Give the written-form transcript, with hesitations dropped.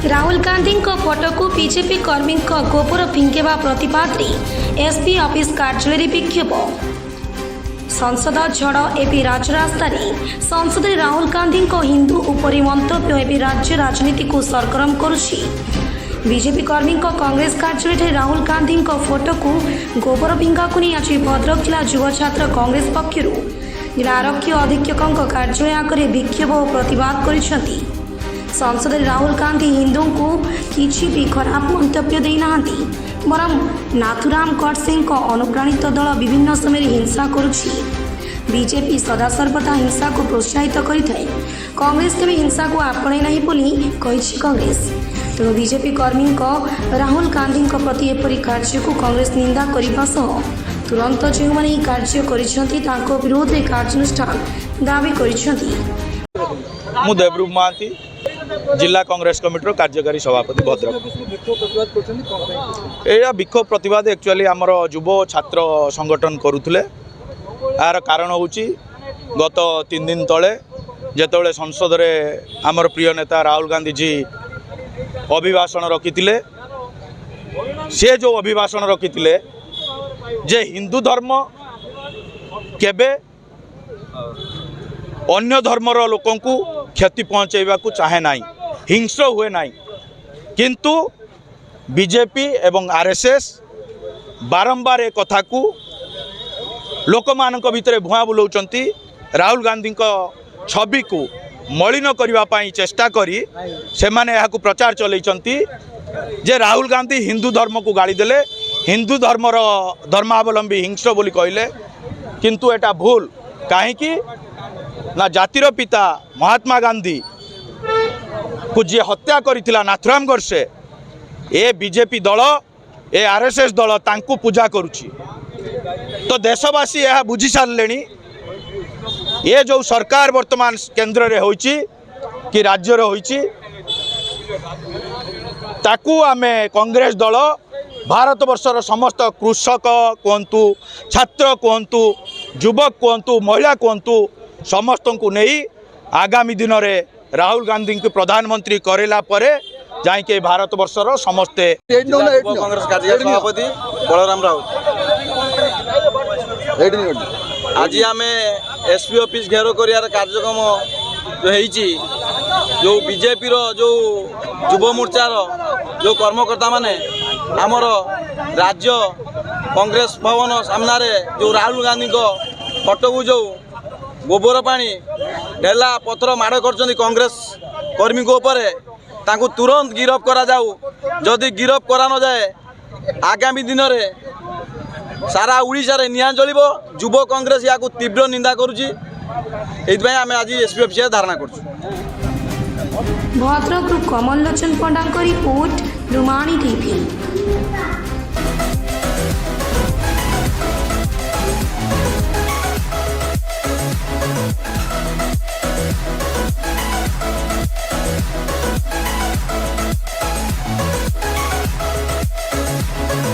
Rahul Gandhi photo को BJP कर्मी गोबर फिंगेवा प्रतिवाद एसपी ऑफिस कार्यालय विक्षोभ। संसद झड़ एवं राजरास्तार संसद राहुल गांधी हिंदू उपरी मंतव्य एवं राज्य राजनीति को सरगरम करुछि। बीजेपी कर्मी कांग्रेस कार्यालय राहुल गांधी फोटो को गोबर फिंगा को नहीं आज भद्रक जिला युव छात्र कांग्रेस पक्षर जिला आरक्षी अधीक्षक कार्यालय आगे विक्षोभ और प्रतिवाद करिसेंति। संसद राहुल गांधी हिंदू को किसी भी खराब मंतव्य देना बरं नाथुराम गडसे अनुप्राणित दल विभिन्न समय हिंसा करुछि। बीजेपी सदासर्वदा हिंसा को प्रोत्साहित करिथाए। कांग्रेस केबे हिंसा को आपणे नहीं बोली कहिछि कांग्रेस। तेणु बीजेपी कर्मी राहुल गांधी प्रति एपरी कार्य को कांग्रेस निंदा करने सह तुरंत जो मैंने कार्य कर विरोध में कार्यानुष्ठान दावी कर देवरूप महांती जिला कांग्रेस कमिटर कार्यकारी सभापति भद्रक। यह विक्षोभ प्रतिवाद एक्चुअली आमर युव छात्र संगठन करुले। यार कारण हूँ गत 3 दिन तले जेतबेले संसद में आमर प्रिय नेता राहुल गांधी जी अभिभाषण रखी से जो अभिभाषण रखी जे हिंदू धर्म केबे अन्य धर्मर लोकों को क्षति पहुँचेबा को चाहे ना, हिंस्र हुए ना। किंतु बीजेपी एवं आरएसएस बारंबार एक कथा को लोक मान भितर भुआ बुलाउचंती। राहुल गांधी छवि को मलिन करने चेष्टा करी से माने यहाँ प्रचार चलैचंती जे राहुल गांधी हिंदू धर्म को गाड़ी देले, हिंदू धर्मर धर्मावलंबी हिंस्र बोली कहले। किंतु एटा भूल कहीं ना जातिर पिता महात्मा गांधी को जी हत्या करिथिला नाथुराम गडसे ए बीजेपी दल ए आरएसएस दल तांकु पूजा करुछि। तो देशवासी यह बुझी सारे ये जो सरकार वर्तमान केंद्र रे होइछि कि राज्य रे होइछि ताकू आमे कांग्रेस दल भारत वर्षर समस्त कृषक कहतु, छात्र कहतु, युवक कहतु, महिला कहतु समस्त को नहीं आगामी दिन में राहुल गांधी को प्रधानमंत्री करेला परे जाके भारत वर्षर समस्ते कांग्रेस कार्यकारी सभापति बलराम राउत। आज आम एसपी ऑफिस घेरो कर कार्यक्रम जो है जो बीजेपी जो युव मोर्चार जो कर्मकर्ता माने आमर राज्य कांग्रेस भवन सामने जो राहुल गांधी फोटो को जो गोबर पानी ढेला पथर माड़ कर कांग्रेस कर्मी को तांको तुरंत गिरफ करा जाऊ। जदि गिरफ करा न जाए आगामी दिन में सारा ओडिशा रे निया जलिबो। युव कांग्रेस या तीव्र निंदा करुछि। एइतबे आमे आज एसपी ऑफिस धारणा करछु। भद्रक कमल लोचन पंडा रिपोर्ट रुमाणी टीवी।